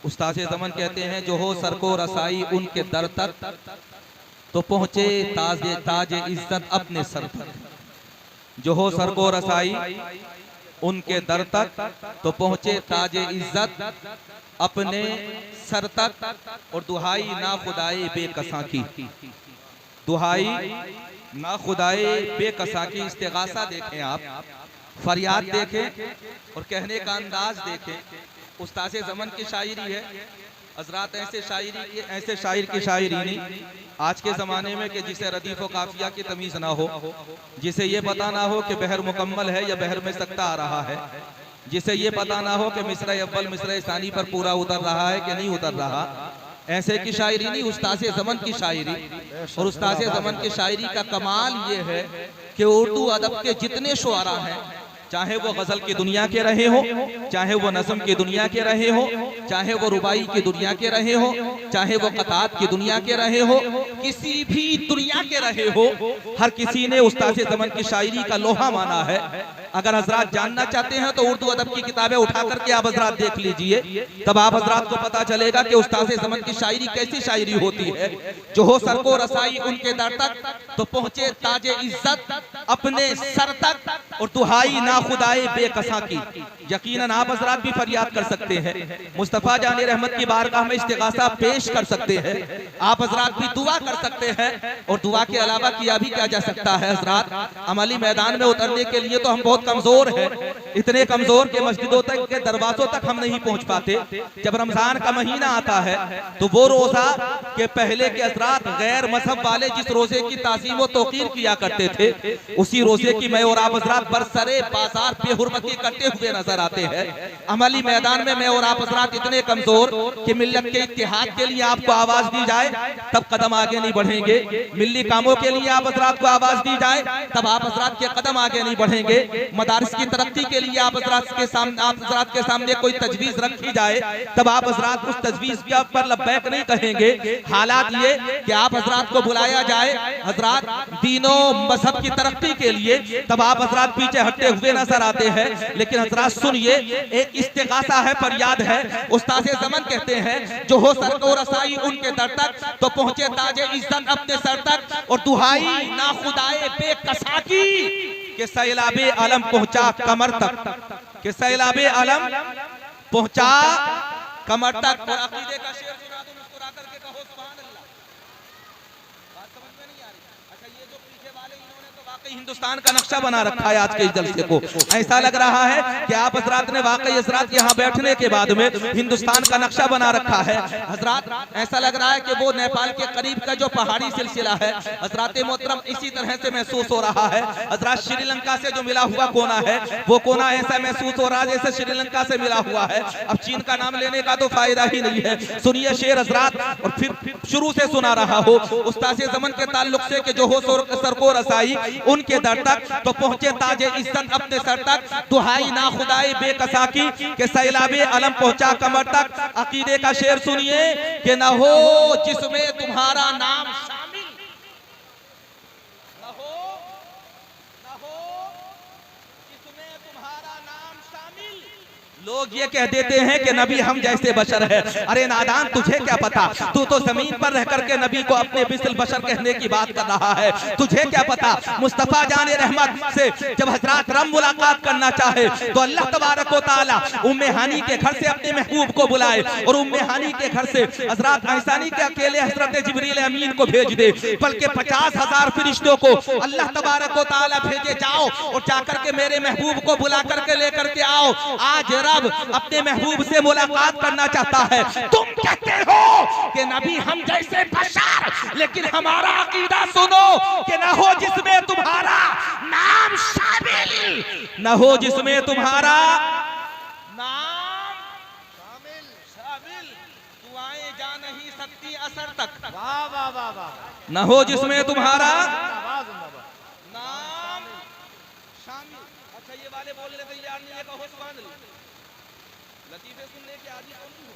उस्ताद ज़मन कहते हैं जो हो सर को रसाई उनके दर तक तो पहुंचे ताजे ताजे इज्जत अपने सर तक। जो हो सर को रसाई उनके दर तक तो पहुंचे ताजे इज्जत अपने सर तक। और दुहाई ना खुदाए बेकसा की, दुहाई ना खुदाए बेकसा की। इस्तिगासा देखें आप, फरियाद देखें और कहने का अंदाज देखें। उस्ताद ज़मन की शायरी है हजरात, ऐसे शायर की शायरी नहीं आज के ज़माने में कि जिसे रदीफ़ व काफिया की तमीज़ ना हो, जिसे ये पता ना हो कि बहर मुकम्मल है या बहर में सकता आ रहा है, जिसे ये पता ना हो कि मिसरा अव्वल मिसरा सानी पर पूरा उतर रहा है कि नहीं उतर रहा। ऐसे की शायरी नहीं, उस्ताद ज़मन की शायरी। और उस्ताद ज़मन की शायरी का कमाल ये है कि उर्दू अदब के जितने शुआरा हैं, चाहे वो गजल की दुनिया के रहे हो, चाहे वो नज़म की दुनिया के रहे हो, चाहे वो रुबाई की दुनिया के रहे हो, चाहे वो क़तात की दुनिया के रहे हो, किसी भी दुनिया के रहे हो, हर किसी ने उस्ताद ज़मन की शायरी का लोहा माना है। अगर हजरात जानना चाहते हैं तो उर्दू अदब की किताबें उठा करके आप हजरात देख लीजिए, तब आप हजरात को पता चलेगा कि उस्ताद ज़मन की शायरी कैसी शायरी होती है। जो हो सर को रसाई उनके दर तक तो पहुंचे ताजे इज्जत अपने सर तक। और दुहाई ना खुदाए बेकसा की। यकीनन आप हजरात भी फरियाद कर सकते हैं, मुस्तफ़ा जाने रहमत की बारगाह में इस्तिगासा पेश कर सकते हैं, आप हजरात भी दुआ कर सकते हैं। और दुआ के अलावा किया भी क्या जा सकता है हजरात, अमली मैदान में उतरने के लिए तो हम बहुत कमजोर हैं, इतने कमजोर के मस्जिदों तक के दरवाजों तक हम नहीं पहुंच पाते। जब रमजान का महीना आता है तो वो रोजा के पहले के हजरात गैर मजहब वाले जिस रोजे की ताज़ीम व तौकीर किया करते थे, उसी रोजे की मैं और आप हजरात बरसरे बाजार बेहुरमती करते हुए नजर आते हैं। अमली मैदान में मैं और आप हजरात इतने कमजोर कि मिल्लत के इत्तेहाद के लिए आपको आवाज दी जाए तब कदम आगे नहीं बढ़ेंगे, मिल्ली कामों के लिए आप हजरात को आवाज दी जाए तब आप हजरात के कदम आगे नहीं बढ़ेंगे, मदारिस की तरक्की के लिए आप हजरात के सामने कोई तजवीज रखी जाए तब आप हजरात उस तजवीज के पर लब्बैक नहीं कहेंगे। हालात ये कि आप हजरात को बुलाया जाए हजरात दीनों मजहब की तरक्की के लिए, तब आप हजरात पीछे हटते हुए नजर आते हैं। लेकिन हजरात सुनिए, एक इस्तिगासा है, फरियाद है। उस्ताद ज़मन कहते हैं जो हो सर को रसाई उनके दर तक तो पहुंचे ताजे इज्जत अपने सर तक। और दुहाई ना खुदाए बेकसा की कि सैलाबे आलम पहुंचा कमर तक, कि सैलाबे आलम पहुंचा कमर तक। और अकीदे का शेर सुना दो, मुस्कुरा करके कहो सुभान अल्लाह। बात समझ में नहीं आ रही? अच्छा, ये जो पीछे वाले इन्होंने तो वाकई हिंदुस्तान का नक्शा बना रखा है आज के इस जलसे को। ऐसा लग रहा है कि आप हजरात ने वाकई हजरात यहाँ बैठने के बाद में हिंदुस्तान का नक्शा बना रखा है हजरात। ऐसा लग रहा है कि वो नेपाल के करीब का जो पहाड़ी सिलसिला है हजरात मोहतरम, इसी तरह से महसूस हो रहा है। हजरात श्रीलंका से जो मिला हुआ कोना है वो कोना ऐसा महसूस हो रहा है जैसे श्रीलंका से मिला हुआ है। अब चीन का नाम लेने का तो फायदा ही नहीं है। सुनिए शेर हजरात, और फिर शुरू से सुना रहा हो उस्ताद ज़मन के ताल्लुक से कि जो हो सर को रसाई उनके दर तक तो पहुंचे ताजे इज्जत अपने सर तक। दुहाई ना खुदाई बेकसा की कि सैलाबे अलम पहुंचा कमर तक। अकीदे का शेर सुनिए कि न हो जिसमें तुम्हारा नाम शामिल, न हो जिसमें तुम्हारा नाम शामिल। लोग ये कह देते हैं कि नबी हम जैसे बशर है। अरे नादान, तुझे क्या पता, तू तो जमीन पर रह करके नबी को अपने बिस्ल बशर कहने की बात कर रहा है। तुझे क्या पता, मुस्तफा जाने रहमत से जब हजरत रब मुलाकात करना चाहे तो अल्लाह तबारक व तआला उम्मे हानी के घर से अपने महबूब को बुलाए और उम्मे हानी के घर से हजरत आयसानी के अकेले हजरत जिब्रील अमीन को भेज दे, बल्कि 50,000 फरिश्तों को अल्लाह तबारक व तआला भेजे, जाओ और जाकर के मेरे महबूब को बुला करके लेकर के आओ। आज रब अपने महबूब से मुलाकात करना चाहता है। तुम कहते हो कि नबी हम जैसे बशर, लेकिन हमारा अकीदा सुनो कि न हो जिसमें तुम्हारा नाम शामिल, न हो जिसमें तुम्हारा नाम शामिल। दुआएं जा नहीं सकती असर तक, वाह वाह वाह वाह। न हो जिसमें तुम्हारा नाम शामिल। अच्छा, ये वाले बोलने तैयार नहीं है, कहो सुभान अल्लाह। लतीफे सुनने की आदि कौन हो,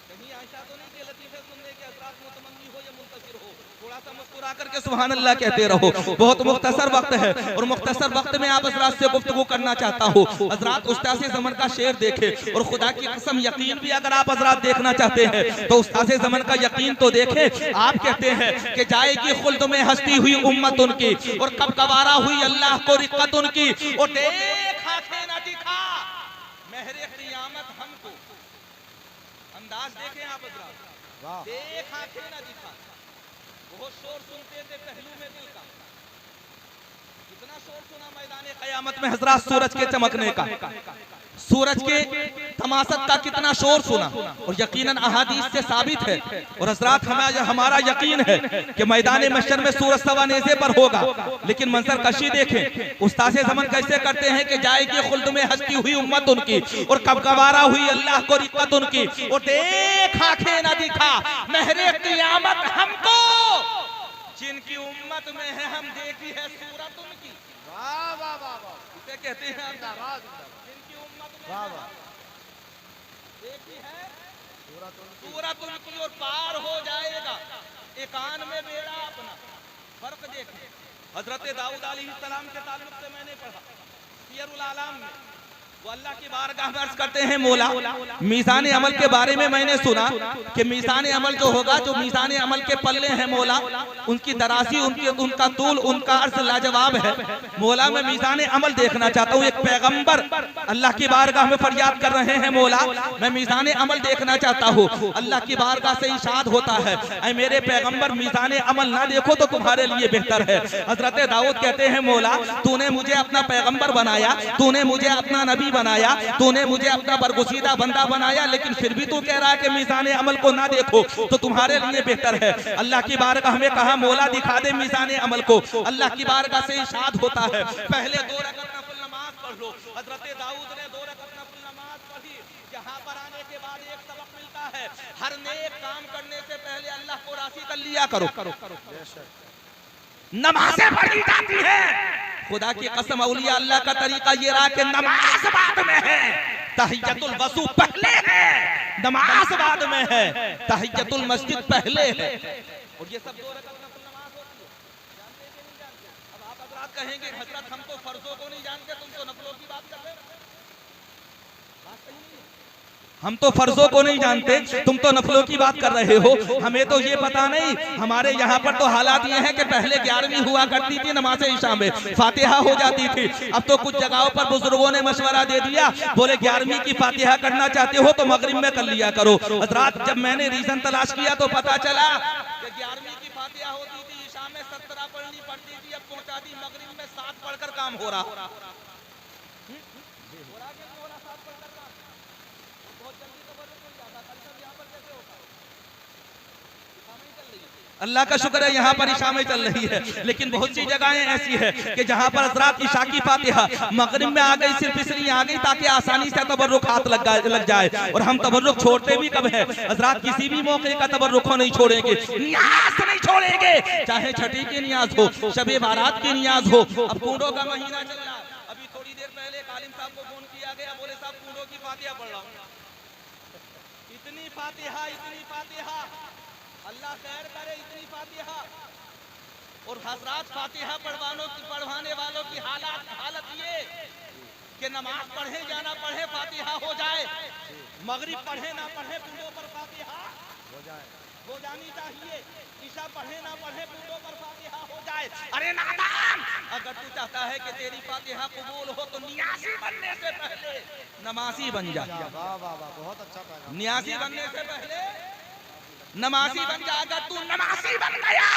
कहीं आयशा तो नहीं कि लतीफे सुनने के हज़रात मुतमन्नी हो या मुंतशिर हो, थोड़ा सा मुस्कुरा करके सुभान अल्लाह कहते रहो। बहुत मुख्तसर वक्त है और मुख्तसर वक्त में आप हज़रात से गुफ्तगू करना चाहता हूँ। हज़रात उस्ताद ज़मन का शेर देखे और खुदा की कसम यकीन भी अगर आप हज़रात देखना चाहते हैं तो उस्ताद ज़मन का यकीन तो देखे। आप कहते हैं कि जाएगी खुल्द में हस्ती हुई उम्मत उनकी और कब गवारा हुई अल्लाह को रिक्कत उनकी, और देख आंखें न दिखा महरे क़ियामत हमको। अंदाज देखें आप हज़रात, देख आंखें न दिखा। बहुत शोर सुनते थे पहलू में दिल का, कितना शोर सुना मैदान क़यामत में हज़रात सूरज के चमकने का, सूरज के तमासत का कितना शोर सुना। और यकीनन अहादीस से साबित है और हज़रात हमारा यकीन है कि मैदान महशर में सूरज सवा नेज़े पर होगा। लेकिन मंजर कशी देखें, उस्ताद ज़मन कैसे करते हैं कि जाएगी खुल्द में हस्ती हुई उम्मत उनकी और कब गवारा हुई अल्लाह को रिक्कत उनकी, और देख आंखें न दिखा महरे क़ियामत हमको, जिनकी उम्मत में है हम देखी है सूरत उनकी। वाह वाह वाह वाह, इसे कहते हैं जिनकी उम्मत में देखी है सूरत उनकी, और पार हो जाएगा एकान में बेड़ा अपना। फर्क देखें, हजरत दाऊद अलैहिस्सलाम के ताल्लुक से मैंने पढ़ा सियरुल आलाम में, वो अल्लाह की बारगाह में अर्ज करते हैं मौला मीज़ान अमल के बारे में मैंने सुना कि मीज़ान अमल जो होगा, जो मीज़ान अमल के पल्ले हैं मौला, उनकी दरासी, उनका तूल, उनका अर्ज लाजवाब है। मौला मैं मीज़ान अमल देखना चाहता हूँ। एक पैगंबर अल्लाह की बारगाह में फरियाद कर रहे हैं, मौला मैं मीज़ान अमल देखना चाहता हूँ। अल्लाह की बारगाह से इरशाद होता है, ऐ मेरे पैगंबर मीज़ान अमल ना देखो तो तुम्हारे लिए बेहतर है। हजरत दाऊद कहते हैं मौला तूने मुझे अपना पैगंबर बनाया, तूने मुझे अपना नबी बनाया, तूने मुझे अपना बरगुज़ीदा बंदा बनाया, लेकिन फिर भी तू कह रहा है कि मीज़ान अमल को ना देखो तो तुम्हारे लिए बेहतर है। अल्लाह की बारगाह में कहा मौला दिखा दे मीज़ान अमल को। अल्लाह की बारगाह से इरशाद होता है पहले 2 रकात नफल नमाज पढ़ लो। हजरत दाऊद ने 2 रकात नफल नमाज पढ़ी। यहाँ पर आने के बाद एक सबक मिलता है, हर नेक काम करने से पहले अल्लाह को राज़ी कर लिया करो। नमाज़ें पढ़ी जाती है, खुदा की कसम औलिया अल्लाह का तरीका ये रहा कि नमाज बाद में है, तहियतुल वज़ू पहले है, नमाज बाद में है, तहियतुल मस्जिद पहले है। और ये सब 2 रकात नफल नमाज होती है, जानते कि नहीं जानते? अब आप हज़रात कहेंगे हज़रत हम तो फर्जों को नहीं जानते, तुम तो नफलों की बात कर रहे हो। बात सही नहीं है, हम तो फर्जों को नहीं जानते, तुम तो नफलों की बात कर रहे हो। हमें तो ये पता नहीं, हमारे यहाँ पर तो हालात ये हैं कि पहले 11वीं हुआ करती थी नमाज इशा में, फातिहा हो जाती थी। अब तो कुछ जगहों पर बुजुर्गों ने मशवरा दे दिया, बोले 11वीं की फातिहा करना चाहते हो तो मगरिब में कर लिया करो। हज़रात जब मैंने रीजन तलाश किया तो पता चला कि 11वीं की फातिहा होती थी, इशा में 17 पढ़नी पड़ती थी, अब पहुंचा दी मगरिब में 7 पढ़कर काम हो रहा। अल्लाह का शुक्र है यहाँ पर इशा में चल रही है, लेकिन बहुत सी जगहें ऐसी है कि जहाँ पर हज़रात इशा की फातिहा मगरिब में आ गई, सिर्फ इसलिए आ गई ताकि आसानी से तबर्रुक हाथ लग जाए। और हम तबर्रुक छोड़ते भी कब है हज़रात, किसी भी मौके का तबर्रुक नहीं छोड़ेंगे, नियाज़ नहीं छोड़ेंगे, चाहे छठी की नियाज हो, शबे बारात की नियाज हो। अब कूड़ों का महीना चल रहा, अभी थोड़ी देर पहले आलिम साहब को फोन किया गया, बोले साहब कूड़ों की फातिहा पढ़ रहा हूँ। इतनी फातिहा अल्लाह खैर करे, इतनी फातिहा। और हज़रात फातिहा पढ़वाने वालों की हालत ये कि नमाज पढ़े या ना पढ़े फातिहा हो जाए, मगरिब पढ़े ना पढ़े कूड़ों पर फातिहा हो जानी चाहिए, ईशा पढ़े ना पढ़े कूड़ों पर फातिहा हो जाए। अरे नादान, अगर तू चाहता है कि तेरी फातिहा कबूल हो तो नियाज़ी बनने से पहले नमाज़ी बन जा। वाह वाह वाह, बहुत अच्छा। नियाज़ी बनने से पहले नमाज़ी बन जा। अगर तू नमाज़ी बन गया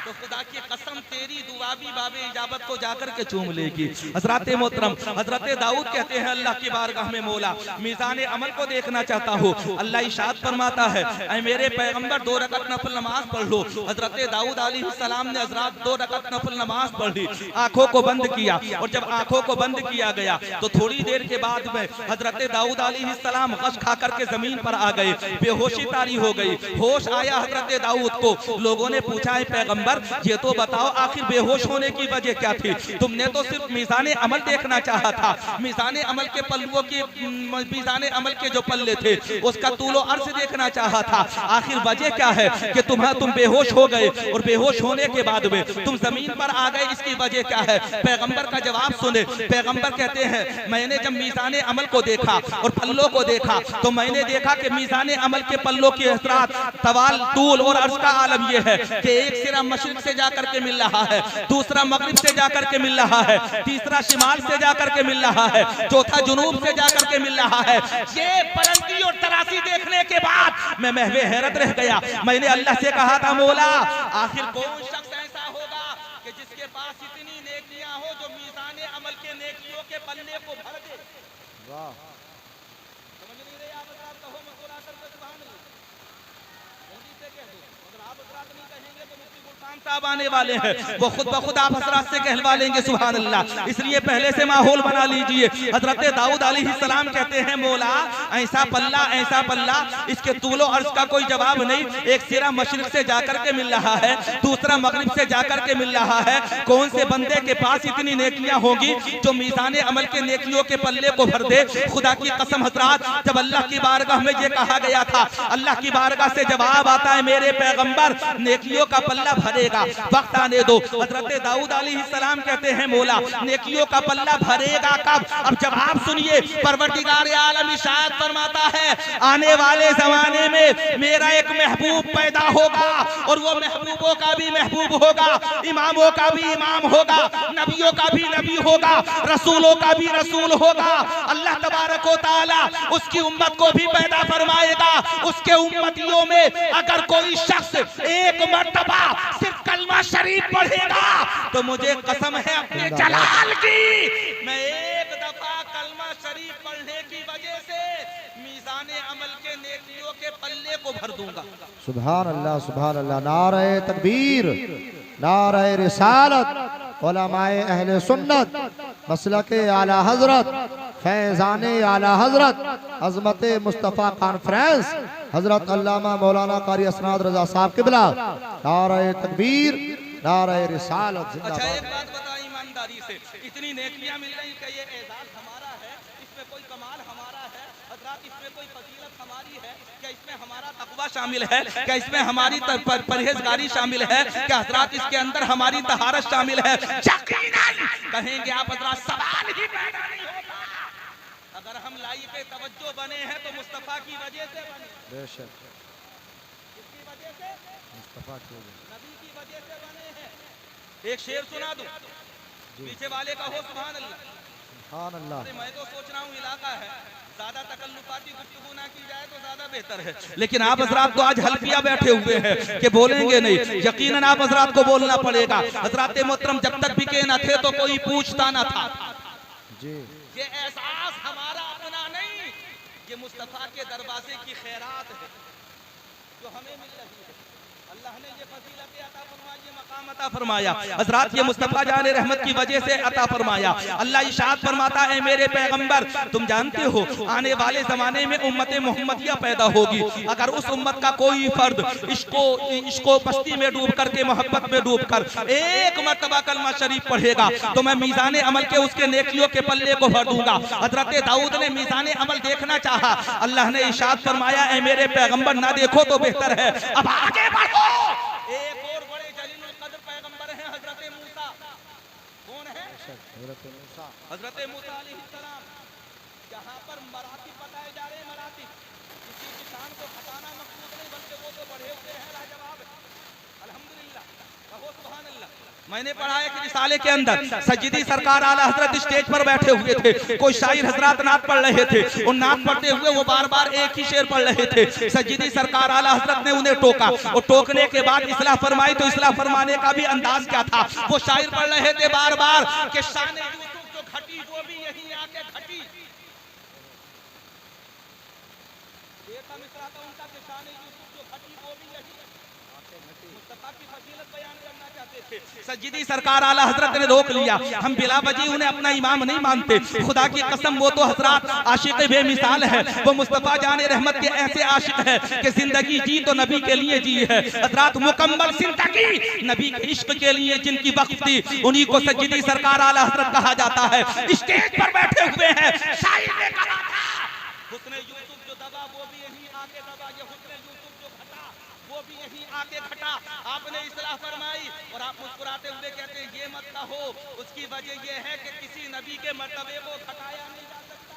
तो खुदा की कसम तेरी दुआ भी बाबे इजाबत को जाकर के चूम लेगी। हज़रत मोहतरम हज़रत दाऊद कहते हैं अल्लाह की बारगाह में मौला मीज़ान अमल को देखना चाहता हूँ। अल्लाह इरशाद फरमाता है, ऐ मेरे पैगंबर 2 रकात नफल नमाज पढ़ लो। हज़रत दाऊद अलैहिस्सलाम ने हज़रात 2 रकात नफल नमाज पढ़ ली, आंखों को बंद किया। और जब आंखों को बंद किया गया तो थोड़ी देर के बाद में हज़रत दाऊद अलैहिस्सलाम गश खा करके जमीन पर आ गए, बेहोशी तारी हो गई। होश आया हज़रत दाऊद को, लोगों ने पूछा है पैगंबर पैगंबर ये तो बताओ आखिर बेहोश होने की वजह क्या थी? तुमने तो सिर्फ मीज़ान अमल देखना चाहा था, मीज़ान अमल के पल्लुओं की, मीज़ान अमल के जो पल्ले थे उसका तूलो अर्श देखना चाहा था। आखिर वजह क्या है कि तुम बेहोश हो गए और बेहोश होने के बाद में तुम जमीन पर आ गए, इसकी वजह क्या है? पैगंबर का जवाब सुने। पैगंबर कहते हैं मैंने जब मीज़ान अमल को देखा और पल्लों को देखा तो मैंने देखा कि मीज़ान अमल के पल्लों की हसरात तवाल तूल और अर्श का आलम यह है कि एक सिरा मशरिक से जाकर के मिल रहा है, दूसरा मगरिब से जाकर के मिल रहा है, तीसरा शिमाल से जाकर के मिल रहा है, चौथा जुनूब से जाकर के मिल रहा है। ये बुलंदी और तरासी देखने के बाद मैं महवे हैरत रह गया। मैंने अल्लाह से कहा था मौला आखिर कौन शख्स ऐसा होगा कि जिसके पास इतनी नेकियां हो जो मीज़ान अमल के नेकियों के पन्ने को भर दे। वाह, समझ नहीं रहे आप? कहो मुस्कुरा कर सुभान अल्लाह, जल्दी से कह दो। अगर आप हज़रात नहीं कहेंगे तो मुफ्ती गुलफाम साहब आने वाले हैं, वो खुद ब खुद आप हज़रात से कहलवा लेंगे सुभान अल्लाह। इसलिए पहले से माहौल बना लीजिए। हज़रत दाऊद अलैहिस्सलाम कहते हैं मौला ऐसा पल्ला इसके तूलो अर्श का कोई जवाब नहीं। एक सिरा मशरिक से जाकर के मिल रहा है, दूसरा मगरिब से जाकर के मिल रहा है। कौन से बंदे के पास इतनी नेकियां होगी जो मीज़ान अमल के नेकियों के पल्ले को भर दे? खुदा की कसम हज़रात, जब अल्लाह की बारगाह में ये कहा गया था, अल्लाह की बारगाह से जवाब आता है मेरे पैगंबर नेकियों का पल्ला भरेगा, वक्त आने दो। हज़रत दाऊद अलैहिस्सलाम कहते हैं मौला नेकियों का पल्ला भरेगा कब? अब जवाब सुनिए। परवरदिगार आलम इरशाद फरमाता है आने वाले जमाने में मेरा एक महबूब पैदा होगा और वो महबूबों का भी महबूब होगा, इमामों का भी इमाम होगा, नबियों का भी नबी होगा, रसूलों का भी रसूल होगा। अल्लाह तबारक व तआला उसकी उम्मत को भी पैदा फरमाएगा। उसके उम्मतियों में अगर कोई शख्स एक मर्तबा सिर्फ कलमा शरीफ पढ़ेगा तो मुझे कसम है अपने जलाल की, मैं एक दफा कलमा शरीफ पढ़ने की वजह से मीज़ान अमल के नेकियों के पल्ले को भर दूंगा। सुभान अल्लाह, सुभान अल्लाह। नारे तकबीर, नारे रिसालत, उलमाए अहले सुन्नत, मसलके आला हजरत, फैज़ाने आला हजरत, अज़मत मुस्तफ़ा कॉन्फ्रेंस, हजरत अल्लामा मौलाना कारी असनाद रजा साहब किबला। नारे तकबीर, नारे रिसालत। अच्छा एक बात बता ईमानदारी से, इतनी नेकियां मिल रही कि ये एजाज हमारा है, इसमें कोई कमाल हमारा है हजरात, इसमें कोई फजीलत हमारी है क्या? इसमें हमारा तकवा शामिल है क्या? इसमें हमारी परहेजगारी शामिल है क्या हजरात? इसके अंदर हमारी तहारत शामिल है? यकीनन कहेंगे आप हजरात, सवाल ही पैदा नहीं होता। अगर हम लाइक तवज्जो बने हैं तो मुस्तफा की वजह से बने। बेशक, किसकी वजह से? मुस्तफा की वजह, नबी की वजह से बने हैं। एक शेर सुना दूं, पीछे वाले का हो सुभान अल्लाह। सुभान अल्लाह। अरे मैं तो सोच रहा हूँ इलाका है, ज्यादा तकल्लुफाती गुफ्तगू ना की जाए तो ज्यादा बेहतर है, लेकिन आप हजरात तो आज हल्फिया बैठे हुए हैं कि बोलेंगे नहीं। यकीनन आप हजरात को बोलना पड़ेगा। हजरात मोहतरम जब तक बिके न थे तो कोई पूछता न था जी। ये एहसास हमारा अपना नहीं, ये मुस्तफा के दरवाजे की खैरात है जो हमें मिल रही है। अल्लाह ने ये फजीलत अता फरमाई, ये मकाम अता फरमाया हजरात, ये मुस्तफा जान रहमत की वजह से अता फरमाया। अल्लाह इरशाद फरमाता है मेरे पैगंबर तुम जानते हो आने वाले जमाने में उम्मत मोहम्मदिया पैदा होगी। अगर उस उम्मत का कोई फर्द इसको बस्ती में डूब करके मोहब्बत में डूब कर एक मर्तबा कलमा शरीफ पढ़ेगा तो मैं मीज़ान अमल के उसके नेकियों के पल्ले को भर दूंगा। हजरत दाऊद ने मीज़ान अमल देखना चाहा, अल्लाह ने इरशाद फरमाया ए मेरे पैगंबर ना देखो तो बेहतर है, अब आगे बढ़ो। एक और बड़े जलीलुल कद्र पैगंबर हैं हजरत मूसा। कौन है? हजरत मूसा अलैहिस्सलाम। यहाँ पर मराती बताए जा रहे हैं, मराती किसी की शान को खटाना मकसूद नहीं बल्कि वो तो बढ़े हुए हैं, लाजवाब है। अल्हम्दुलिल्लाह, कहो सुभान अल्लाह। मैंने पढ़ा है कि रिसाले के अंदर सज्जिदी सरकार आला हजरत स्टेज पर बैठे हुए थे, कोई शायर हजरात नात पढ़ रहे थे और नात पढ़ते हुए वो बार बार एक ही शेर पढ़ रहे थे। सज्जिदी सरकार आला हजरत ने उन्हें टोका और टोकने के बाद इस्लाह फरमाई तो इस्लाह फरमाने का भी अंदाज क्या था? वो शायर पढ़ रहे थे बार बार कि शान यूसुफ जो घटी वो भी यहीं आके घटी। एक मिसरा था उनका कि शान यूसुफ जो घटी वो भी यहीं सज्जिदी सरकार आला हजरत ने रोक लिया, हम बिला वजह उन्हें अपना इमाम नहीं मानते। खुदा की कसम वो तो हजरत आशिक बेमिसाल है, वो मुस्तफा जाने रहमत के ऐसे आशिक है कि जिंदगी जी तो नबी के लिए जी है। हजरत मुकम्मल जिंदगी नबी के इश्क के लिए जिनकी वक्त थी, उन्हीं को सज्जिदी सरकार आला हजरत कहा जाता है। स्टेज पर बैठे हुए हैं, शायर ने कहा था हुस्ने यूसुफ जो दबा वो भी यहीं आके दबा, ये हुस्ने यूसुफ जो घटा वो भी यहीं आके घटा। आपने इस्लाह फरमाई और आप मुस्कुराते हुए कहते हैं ये मत कहो, उसकी वजह ये है कि किसी नबी के मर्तबे को घटाया नहीं जा सकता,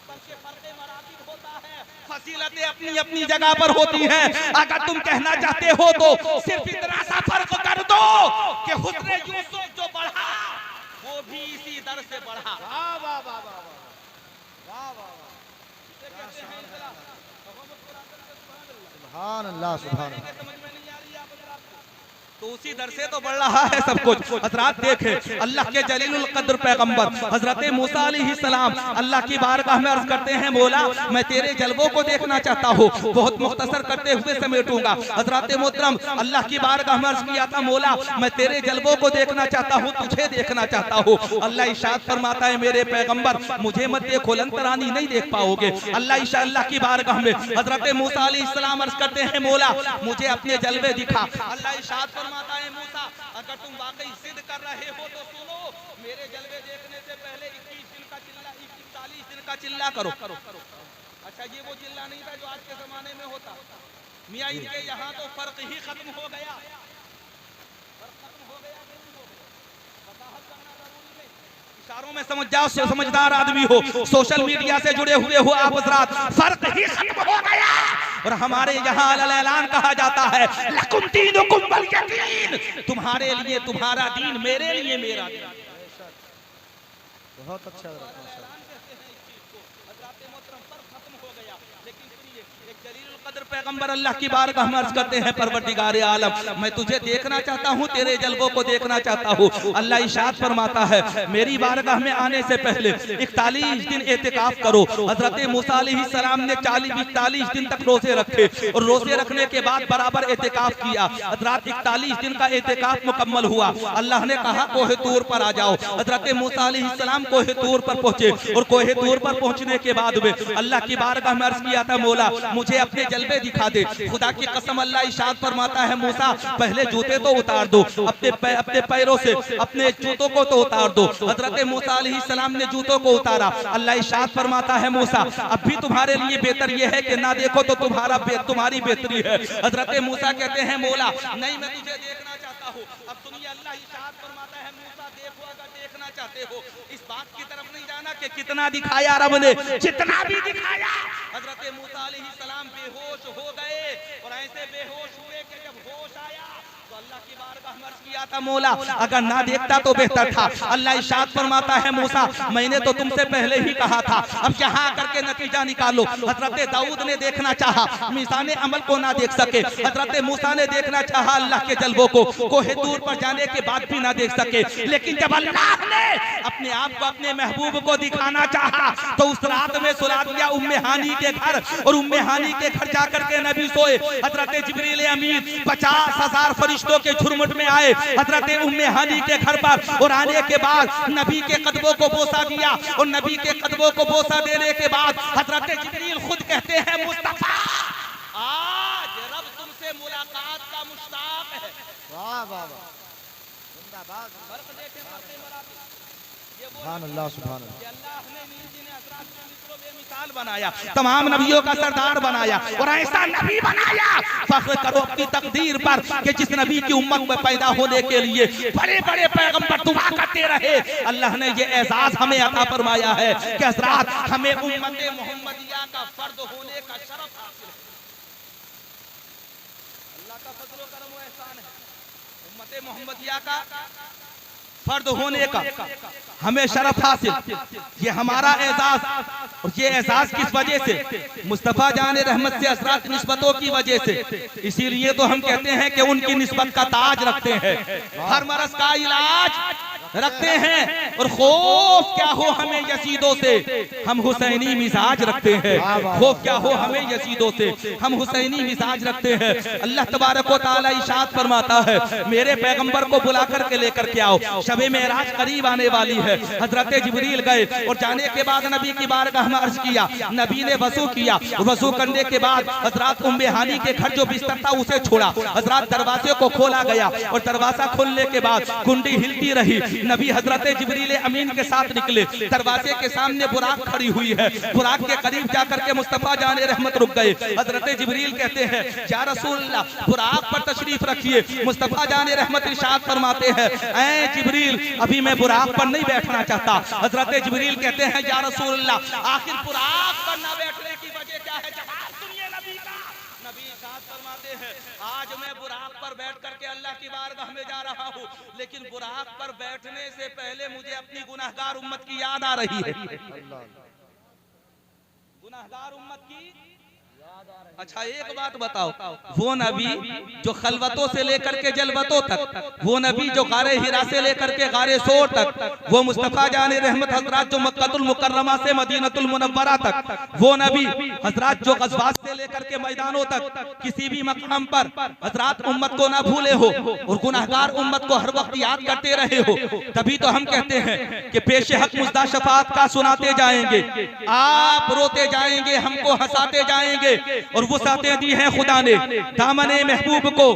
बल्कि फर्क मरातिब होता है, फजीलतें अपनी अपनी जगह पर होती हैं। अगर तुम कहना चाहते हो तो सिर्फ इतना सा फर्क कर दो कि हुस्ने यूसुफ जो बढ़ा वो भी इसी दर से बढ़ा। वाह वाह वाह वाह वाह वाह वाह, सुभान अल्लाह सुभान अल्लाह। तो उसी दर से तो बढ़ रहा है सब कुछ। हजरत देखे अल्लाह के जलीलुल कद्र पैगंबर हजरत मूसा अलैहिस्सलाम अल्लाह की बारगाह में अर्ज करते हैं, मौला मैं तेरे जलवों को देखना चाहता हूँ। बहुत मुख्तसर करते हुए समेटूंगा। हजरत मोहतरम अल्लाह की बारगाह में अर्ज किया था, मौला मैं तेरे जलवों को देखना चाहता हूँ, तुझे देखना चाहता हूँ। अल्लाह इरशाद फरमाता है, मेरे पैगंबर मुझे मत देखो, लंतरानी नहीं देख पाओगे। अल्लाह की बारगाह में हजरत मूसा अलैहिस्सलाम अर्ज करते हैं, मौला मुझे अपने जलवे दिखा। अल्लाह इरशाद फरमाता है, मूसा अगर तुम वाकई जिद कर रहे हो तो सुनो, मेरे जलवे देखने से पहले 21 दिन का चिल्ला 41 दिन का चिल्ला करो। अच्छा ये वो चिल्ला नहीं था जो आज के जमाने में होता। मियां इनके यहाँ तो फर्क ही खत्म हो गया। इशारों में समझ जाओ, समझदार आदमी हो, सोशल मीडिया से जुड़े हुए हो आप हज़रात, फर्क ही खत्म हो गया। और हमारे यहाँ ऐलान कहा जाता है, लकुम दीनुकुम वलिय दीन, तुम्हारे लिए तुम्हारा दीन, मेरे लिए मेरा दीन। बहुत अच्छा पैगंबर अल्लाह की बारगाह में अर्ज करते हैं, परवरदिगार आलम मैं तुझे देखना चाहता हूँ, तेरे जलवों को देखना चाहता हूँ। अल्लाह इरशाद फरमाता है, मेरी बारगाह में आने से पहले 41 दिन एतिकाफ करो। हजरत मूसा अलैहिस्सलाम ने 41 दिन तक रोजे रखे और रोजे रखने के बाद बराबर एतिकाफ किया। हजरत 41 दिन का एतिकाफ मुकम्मल हुआ। अल्लाह ने कहा कोहे तूर पर आ जाओ। हजरत मूसा अलैहिस्सलाम कोहे तूर पर पहुंचे और कोहे तूर पर पहुंचने के बाद में अल्लाह की बारगाह में अर्ज किया था, मौला मुझे अपने जलवे दिखा दे। खुदा की कसम अल्लाह इरशाद फरमाता है, मूसा पहले जूते तो उतार दो, अपने पैरों से अपने जूतों को तो उतार दो। हजरत मूसा अलैहिस्सलाम ने जूतों को उतारा। अल्लाह इरशाद फरमाता है, मूसा अब भी तुम्हारे लिए बेहतर यह है कि ना देखो तो तुम्हारी बेहतरी है। हजरत मूसा कहते हैं, मौला नहीं मैं तुझे देखना चाहता हूँ। अब सुनिए अल्लाह इरशाद फरमाता है, मूसा देखो अगर देखना चाहते हो, इस बात की तरफ नहीं जाना कि कितना दिखाया रब ने, जितना भी दिखाया। हजरत मूसा अलैहिस्सलाम बेहोश हो गए और ऐसे बेहोश हुए कि जब होश आया तो अल्लाह की बारगाह में अर्ज किया था, मौला अगर ना देखता तो बेहतर था। अल्लाह इरशाद फरमाता है, मूसा मैंने तो तुमसे पहले ही कहा था, अब यहाँ करके नतीजा निकालो। हजरत दाऊद ने देखना चाहा, मिसाने अमल को ना देख सके। हजरत मूसा ने देखना चाहा अल्लाह के जलवों को, कोहे तूर पर जाने के बाद भी ना देख सके। लेकिन जब अल्लाह ने अपने आप को अपने महबूब को दिखाना चाहा तो उस रात में सुला दिया उम्मे हानी के घर, और उम्मे हानी के घर जाकर के नबी सोए। हजरत जिब्रील अमीन 50,000 फरिश्तों के झुरमुट में आए हजरत उम्मे हानी के घर पर, और आने के बाद नबी के कदमों को बोसा दिया, और नबी के कदमों को बोसा देने के बाद हजरत जिब्रील खुद कहते हैं, मुस्तफा आज रब तुमसे मुलाकात का मुश्ताक है। वाह वाह वाह, जिंदाबाद, सुभान अल्लाह सुभान अल्लाह। बेमिसाल बनाया, तमाम नबियों का सरदार बनाया और ऐसा नबी बनाया। फख्र करो अपनी तकदीर पर कि जिस नबी की उम्मत में पैदा होने के लिए बड़े बड़े पैगंबर दुआ करते रहे। अल्लाह ने ये एजाज हमें अता फरमाया है कि हज़रात हमें उम्मत मोहम्मदिया का फर्द होने का शरफ हासिल है। अल्लाह का फजल व करम व एहसान है, उम्मत मोहम्मदिया का फर्द होने का हमें शरफ हासिल। ये हमारा एजाज, और ये एजाज किस वजह से? मुस्तफा जाने रहमत से हज़रात निस्बतों की वजह से। इसीलिए तो हम कहते हैं कि उनकी निस्बत का ताज रखते हैं। हर मरज का इलाज रखते हैं। और खौफ क्या हो हमें यजीदों से, हम हुसैनी मिजाज रखते हैं। खौफ क्या हो हमें यजीदों से, हम हुसैनी मिजाज रखते हैं। अल्लाह तबारक व तआला इरशाद फरमाता है, मेरे पैगंबर को बुला करके लेकर के आओ, शबे मेराज करीब आने वाली है। हजरत जिब्रील गए और जाने के बाद नबी की बारगाह में अर्ज किया, नबी ने वजू किया। वजू करने के बाद हजरत उम्मे हानी के घर जो बिस्तर था उसे छोड़ा, हजरत दरवाजे को खोला गया और दरवाजा खोलने के बाद कुंडी हिलती रही। नबी हजरत जिब्रील अमीन के साथ निकले, दरवाजे के सामने बुराक खड़ी हुई है। बुराक के करीब जाकर के मुस्तफा जाने रहमत रुक गए। हजरत जिब्रील कहते हैं, या रसूलल्लाह बुराक पर तशरीफ रखिए। मुस्तफा जाने रहमत इरशाद फरमाते हैं, ऐ जिब्रील अभी मैं बुराक पर नहीं बैठना चाहता। हजरत जिब्रील कहते हैं, या रसूलल्लाह आखिर बुराक पर न बैठने की वजह क्या है? जवाब सुनिए नबी का। नबी इरशाद फरमाते हैं, आज मैं बुराक पर बैठ करके अल्लाह की बारगाह में जा रहा हूँ, लेकिन बुराक पर बैठने से पहले मुझे अपनी गुनाहगार उम्मत की याद आ रही है। गुनाहगार उम्मत की अच्छा एक बात बताओ, वो नबी जो खलवतों से लेकर के जलवतों तक, वो नबी जो गारे हिरा से लेकर के गारे सोर तक, वो मुस्तफा जाने रहमत हजरात जो मक्कतुल मुकर्रमा से मदीनतुल मुनव्वरा तक, वो नबी हजरात जो गज़वात से लेकर के मैदानों तक, किसी भी मकाम पर हजरात उम्मत को ना भूले हो और गुनाहगार उम्मत को हर वक्त याद करते रहे हो। तभी तो हम कहते हैं कि पेश हक मुज़्दा शफाअत का सुनाते जाएंगे, आप रोते जाएंगे, हमको हंसाते जाएंगे। और वुसाते दी है खुदा ने दामने महबूब को,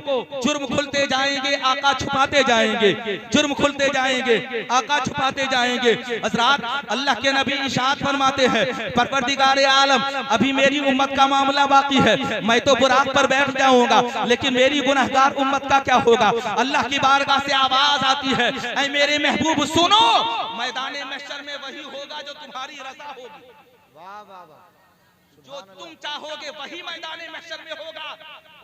जुर्म खुलते जाएंगे, आका छुपाते जाएंगे, जुर्म खुलते जाएंगे, आका छुपाते जाएंगे। हज़रात अल्लाह के नबी इरशाद फरमाते हैं, परवरदिगार आलम अभी मेरी उम्मत का मामला बाकी है, मैं तो बुराक पर बैठ जाऊंगा, लेकिन मेरी गुनाहगार उम्मत का क्या होगा? अल्लाह की बारगाह से आवाज आती है, ऐ मेरे महबूब सुनो, मैदान महशर में वही होगा जो तुम्हारी रज़ा होगी। वाह वाह वाह, जो तुम चाहोगे वही मैदान महशर में होगा।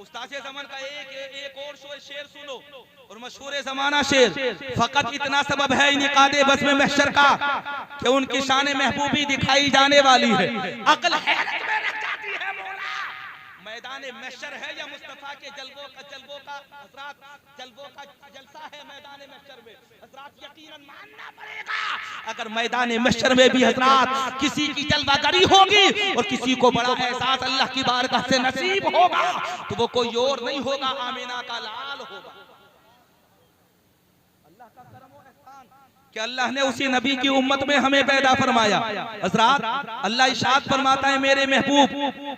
उस्ताद ज़मान का एक और शेर सुनो, और मशहूर ज़माना शेर, फकत इतना सबब है इनकादे बस में महशर का कि उनकी शान महबूबी दिखाई जाने वाली है। अक्ल हैरत में रख जाती है मौला, मैदान महशर है या मुस्तफा के जलवों का हजरात जलवों का जलसा है मैदान महशर में। हजरात यकीनन मानना पड़ेगा, अगर मैदान महशर में भी हजरात किसी की जलवागरी होगी और किसी को बड़ा एहसास अल्लाह की बारगाह से नसीब होगा, तो वो कोई और नहीं होगा, आमिना का लाल होगा। अल्लाह का करम और एहसान कि अल्लाह ने उसी नबी की उम्मत में हमें पैदा फरमाया। हजरात अल्लाह इरशाद फरमाता है, मेरे महबूब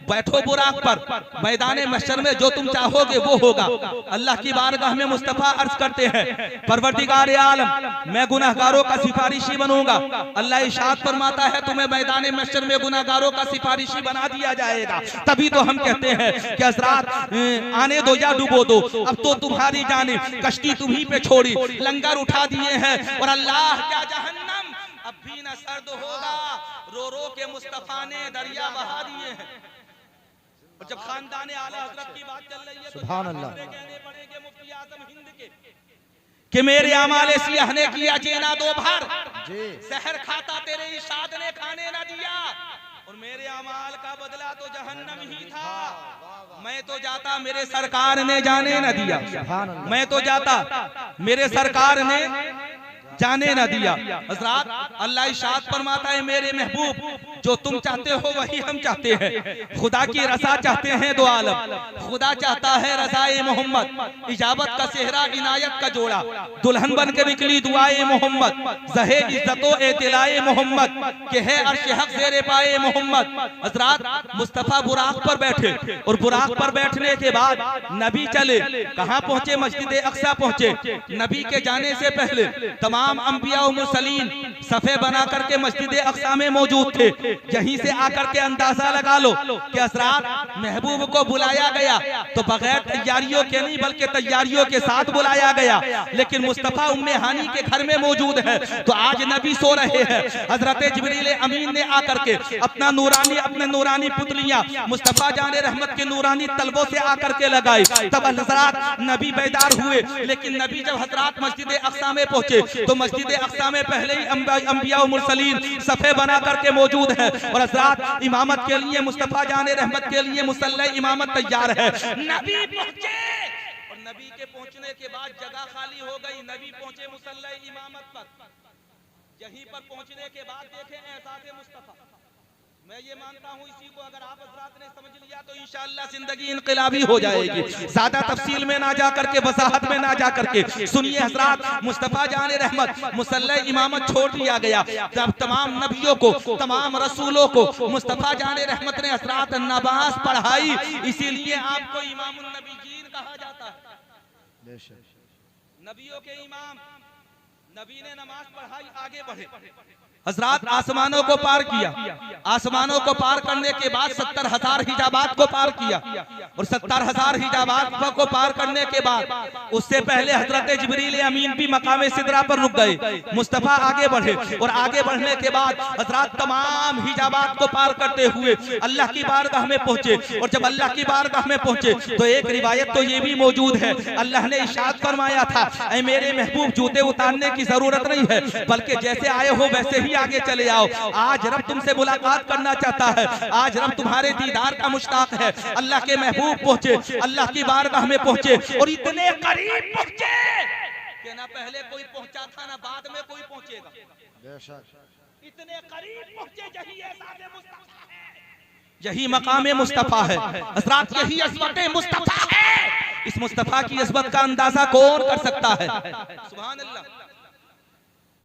बैठो बुराक पर, मैदान महशर में जो तुम चाहोगे वो होगा। अल्लाह की बारगाह में मुस्तफा अर्ज करते हैं, परवरदिगार आलम मैं गुनाहगारों का सिफारिशी बनूंगा। अल्लाह इरशाद फरमाता है, तुम्हें मैदान महशर में गुनाहगारों का सिफारिशी बना दिया जाएगा। तभी तो हम कहते हैं कि हजरात आने दो या डूबो दो, अब तो तुम्हारी जानिब कश्ती तुम्ही पे छोड़ी, लंगर उठा दिए हैं और अल्लाह क्या जहन्नम अब भी न सर्द होगा, रो रो के मुस्तफा ने दरिया बहा दिए हैं। और जब खानदान आला हजरत की बात चल रही है तो कहने पड़ेंगे मुफ्ती आजम हिंद के कि मेरे अमाले सियाह ने किया जेना दो भर, सहर खाता तेरे इरशाद ने खाने न दिया, और मेरे अमाल का बदला तो जहन्नम ही था। मैं तो जाता मेरे सरकार ने जाने न दिया, मैं तो जाता मेरे सरकार ने जाने न दिया। हजरात अल्लाह इरशाद फरमाता है, मेरे महबूब जो तुम चाहते हो वही हम चाहते हैं। खुदा की रज़ा चाहते हैं दो आलम, खुदा चाहता है रज़ाए मोहम्मद, इजाबत का सेहरा इनायत का जोड़ा, दुल्हन बन के निकली दुआए मोहम्मद, जहे इज्जतो एतिलाए मोहम्मद के है अर्श हक ज़ेरे पाए मोहम्मद। हजरात मुस्तफा बुराक पर बैठे और बुराक पर बैठने के बाद नबी चले, कहाँ पहुंचे? मस्जिद अक्सा पहुंचे। नबी के जाने से पहले तमाम अंबिया और मुरसलीन सफे बना करके मस्जिद अक्सा में मौजूद थे। यहीं से आकर के अंदाजा लगा लो कि हज़रात महबूब को बुलाया गया तो बगैर तैयारियों के नहीं बल्कि तैयारियों के साथ बुलाया गया, लेकिन मुस्तफा उम्मे हानी के घर में मौजूद है। तो आज नबी सो रहे हैं, हजरत जिब्रील अमीन ने आकर के अपने नूरानी पुतलियां मुस्तफा जाने रहमत के नूरानी तलबों से आकर के लगाई। तब हजरात नबी बेदार हुए, लेकिन नबी जब हजरात मस्जिद अक्सा में पहुंचे तो मस्जिद अक्सा में पहले ही अंबिया और मुरसलीन सफे बना करके मौजूद है, और हजरात इमामत के लिए मुस्तफा जाने रहमत के लिए मुसल्ला इमामत तैयार है। नबी पहुंचे और नबी के पहुंचने के बाद जगह खाली हो गई, नबी पहुंचे मुसल्ला इमामत पर। यहीं पर पहुंचने के बाद देखें एहसास मुस्तफा। मैं ये मानता हूँ इसी को अगर आप हज़रात ने समझ लिया तो इंशाअल्लाह जिंदगी इनकलाबी हो जाएगी। ज्यादा तफसील में ना जा करके, वसाहत में ना जा करके सुनिए हज़रात, मुस्तफा जाने रहमत मुसल्ला इमामत छोड़ दिया गया। जब तमाम नबियों को, तमाम रसूलों को मुस्तफा जाने रहमत ने हज़रात नमाज पढ़ाई, इसीलिए आपको इमामुन नबीयीन कहा जाता है। नबियों के इमाम, नबी ने नमाज पढ़ाई, आगे बढ़े। हजरात आसमानों को पार किया, आसमानों को पार करने के बाद 70,000 हिजाबात को पार किया, और 70,000 हिजाबात को पार करने के बाद उससे पहले हजरत जिब्रील अमीन भी मकाम सिदरा पर रुक गए। मुस्तफा आगे बढ़े, और आगे बढ़ने के बाद हजरात तमाम हिजाबात को पार करते हुए अल्लाह की बारगाह में पहुंचे। और जब अल्लाह की बारगाह में पहुंचे तो एक रिवायत तो ये भी मौजूद है, अल्लाह ने इरशाद फरमाया था, ऐ मेरे महबूब जूते उतारने की जरूरत नहीं है, बल्कि जैसे आए हो वैसे ही आगे चले आओ। आज रब तुमसे मुलाकात करना चाहता है, आज रब तुम्हारे दीदार का मुश्ताक है। अल्लाह के महबूब पहुंचे, अल्लाह की बारगाह में पहुंचे, और इतने करीब पहुंचे कि ना पहले कोई पहुंचा था ना बाद में कोई पहुंचेगा। इतने करीब पहुंचे, यही एहसास मुस्तफा है, यही मकाम मुस्तफा है हज़रात, यही अज़मत मुस्तफा है। इस मुस्तफा की अज़मत का अंदाजा कौन कर सकता है? सुभान अल्लाह।